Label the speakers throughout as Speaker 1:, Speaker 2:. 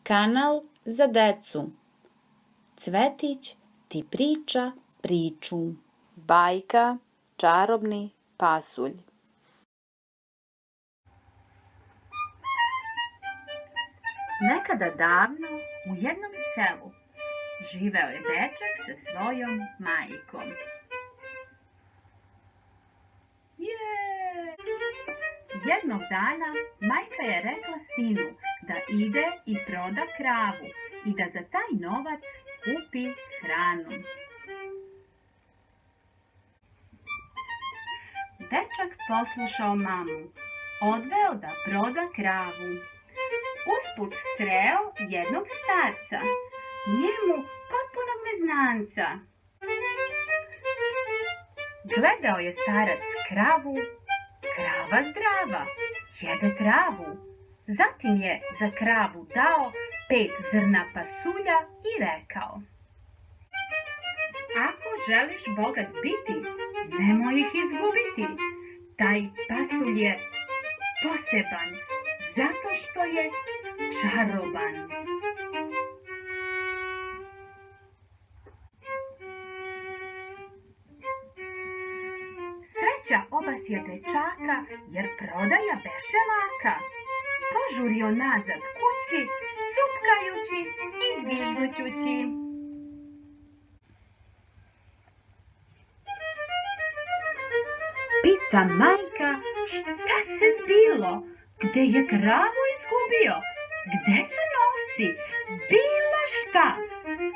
Speaker 1: Kanal za decu. Cvetić ti priča priču. Bajka Čarobni pasulj.
Speaker 2: Nekada davno u jednom selu živeo je dečak sa svojom majkom. Jednog dana majka je rekla sinu da ide i proda kravu i da za taj novac kupi hranu. Dečak poslušao mamu, odveo da proda kravu. Usput sreo jednog starca, njemu potpunog neznanca. Gledao je starac kravu, krava zdrava, jede travu. Zatim je za kravu dao 5 zrna pasulja i rekao: ako želiš bogat biti, nemoj ih izgubiti. Taj pasulj je poseban, zato što je čaroban. Sreća obasja dečaka, jer prodaja beše laka. Požurio nazad kući, cupkajući i zviždućući. Pita majka, šta se zbilo? Gde je kravu izgubio? Gde su novci? Bilo šta?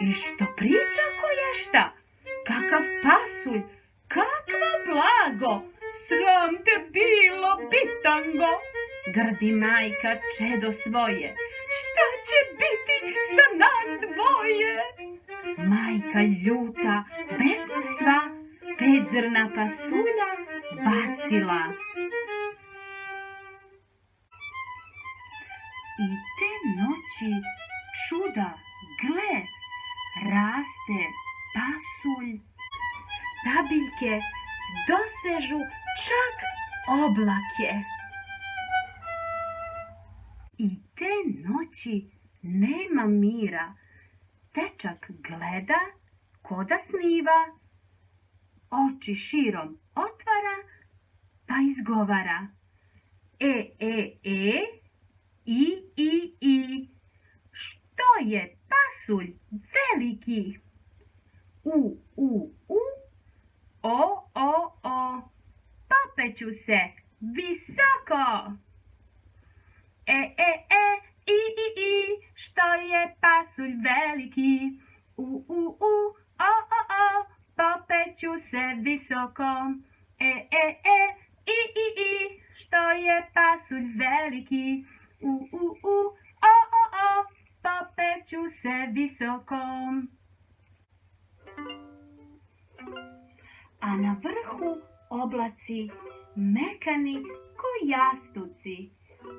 Speaker 2: I što priča koješta? Kakav pasulj? Kakvo blago? Sram te bilo, bitango! Grdi majka čedo svoje. Šta će biti sa nas dvoje? Majka ljuta, besna sva, 5 zrna pasulja bacila. I te noći čuda, gle, raste pasulj, stabiljke dosežu čak oblake. I te noći nema mira, dečak gleda ko da sniva, oči širom otvara pa izgovara: I, što je pasulj veliki? U, o, popeću se visoko. I, što je pasulj veliki? U, o, popeću se visoko. I, što je pasulj veliki? U, o, popeću se visoko. A na vrhu oblaci, mekani ko jastuci,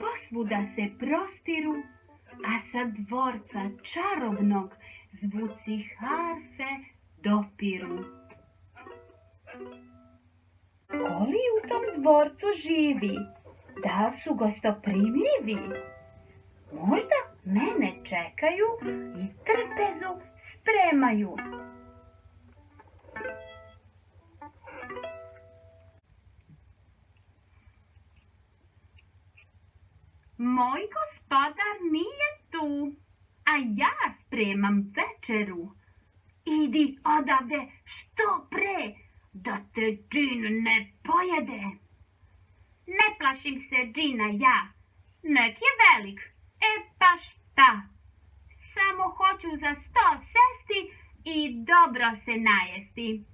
Speaker 2: posvuda se prostiru, a sa dvorca čarobnog zvuci harfe dopiru. Ko li u tom dvorcu živi? Da li su gostoprimljivi? Možda mene čekaju i trpezu spremaju. Moj gospodar nije tu, a ja spremam večeru. Idi odavde što pre, da te džin ne pojede. Ne plašim se džina ja, nek je velik, pa šta? Samo hoću za sto sesti i dobro se najesti.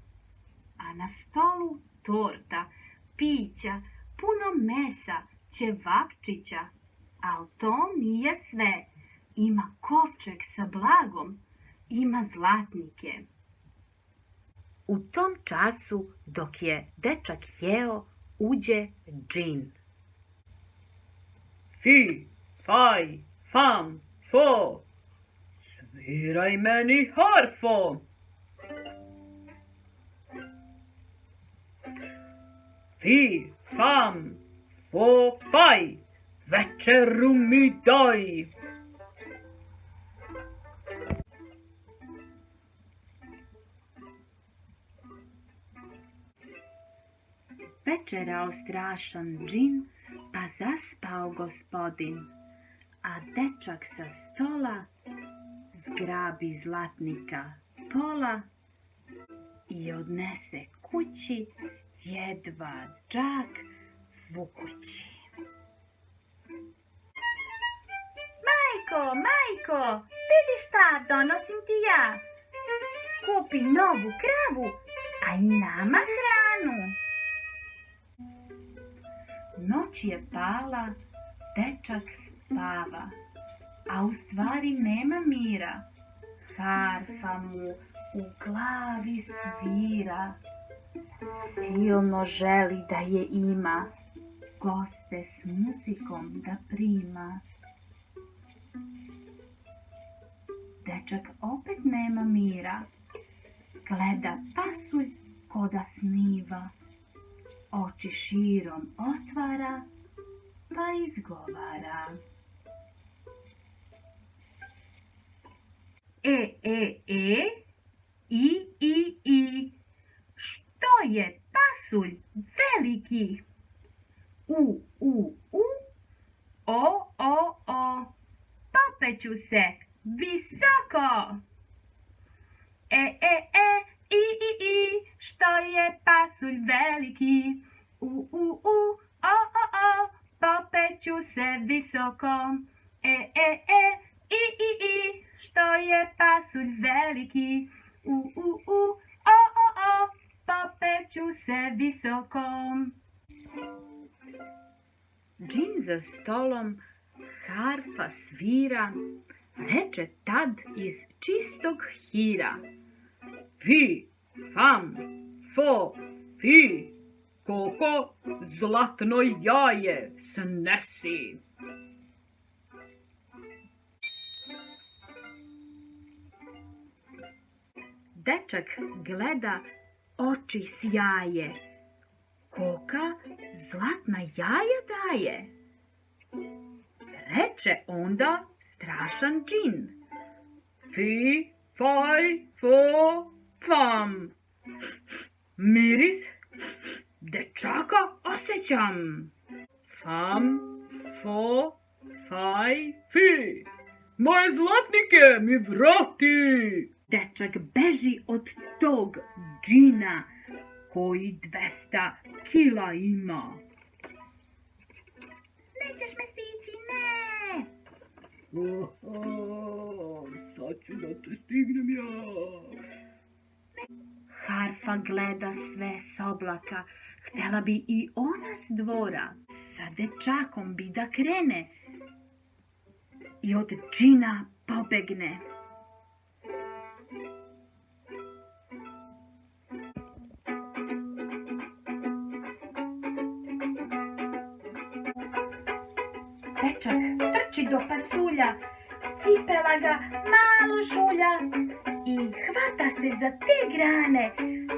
Speaker 2: A na stolu torta, pića, puno mesa, ćevapčića. Al to nije sve. Ima kovčeg sa blagom, ima zlatnike. U tom času, dok je dečak jeo, uđe džin.
Speaker 3: Fi, faj, fam, fo, sviraj meni harfo. Fi, fam, fo, faj, večeru mi daj.
Speaker 2: Večerao strašan džin, pa zaspao gospodin, a dečak sa stola zgrabi zlatnika pola i odnese kući, jedva džak vukući. Majko, vidi šta donosim ti ja. Kupi novu kravu, a i nama hranu. Noć je pala, dečak spava, a u stvari nema mira. Harfa mu u glavi svira, silno želi da je ima, goste s muzikom da prima. Dečak opet nema mira, gleda pasulj ko da sniva, oči širom otvara, pa izgovara. I, što je pasulj veliki? U, o, popeću se visoko. I, što je pasulj veliki? U, o, popeću se visoko. I, što je pasulj veliki? U, o, popeću se visoko. Džin za stolom harfa svira, reče tad iz čistog hira.
Speaker 3: Fi, fam, fo, fi, koko zlatno jaje snesi.
Speaker 2: Dečak gleda, oči sjaje, koka zlatna jaja daje. Reče onda strašan džin.
Speaker 3: Fi, faj, fo, fam. Miris dečaka osjećam. Fam, fo, faj, fi. Moje zlatnike mi vrati.
Speaker 2: Dečak beži od tog džina koji 200 kila ima. Nećeš me stići, ne!
Speaker 3: Sad ću da te stignem ja.
Speaker 2: Harfa gleda sve s oblaka, htjela bi i ona s dvora, sa dečakom bi da krene i od džina pobegne. Dečak trči do pasulja, cipela ga malo žulja i hvata se za te grane,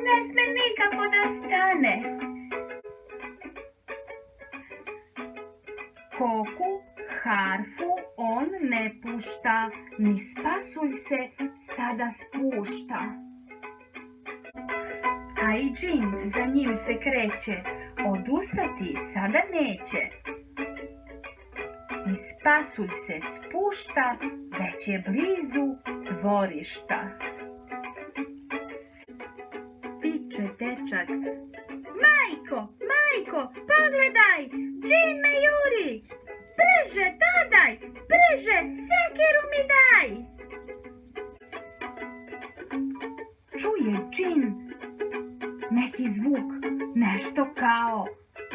Speaker 2: ne sme nikako da stane. Koku, harfu on ne pušta, ni pasulj se sada spušta. A i džin za njim se kreće, odustati sada neće. Ni pasulj se spušta, već je blizu dvorišta. Viče dečak, majko, pogledaj, džin me juri, brže dodaj, brže sekiru mi daj. Čuje džin neki zvuk, nešto kao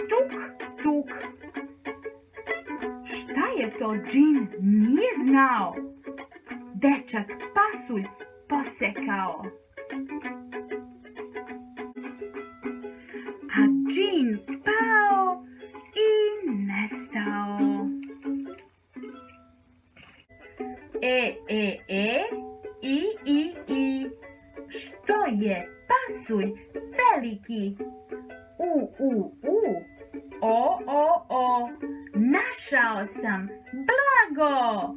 Speaker 2: tuk, tuk. Šta je to džin nije znao, dečak pasulj posekao. A džin pao i nestao. I, što je pasulj veliki? U, o, našao sam blago.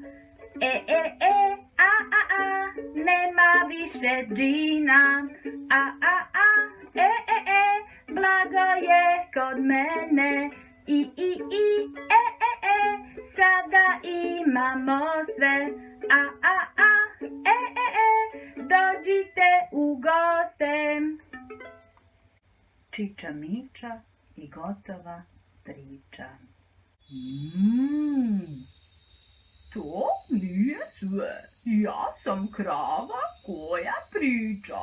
Speaker 2: Nema više džina. Blago. drago je kod mene. I, sada imamo sve. Dođite u goste. Čiča miča i gotova priča.
Speaker 3: To nije sve. Ja sam krava koja priča.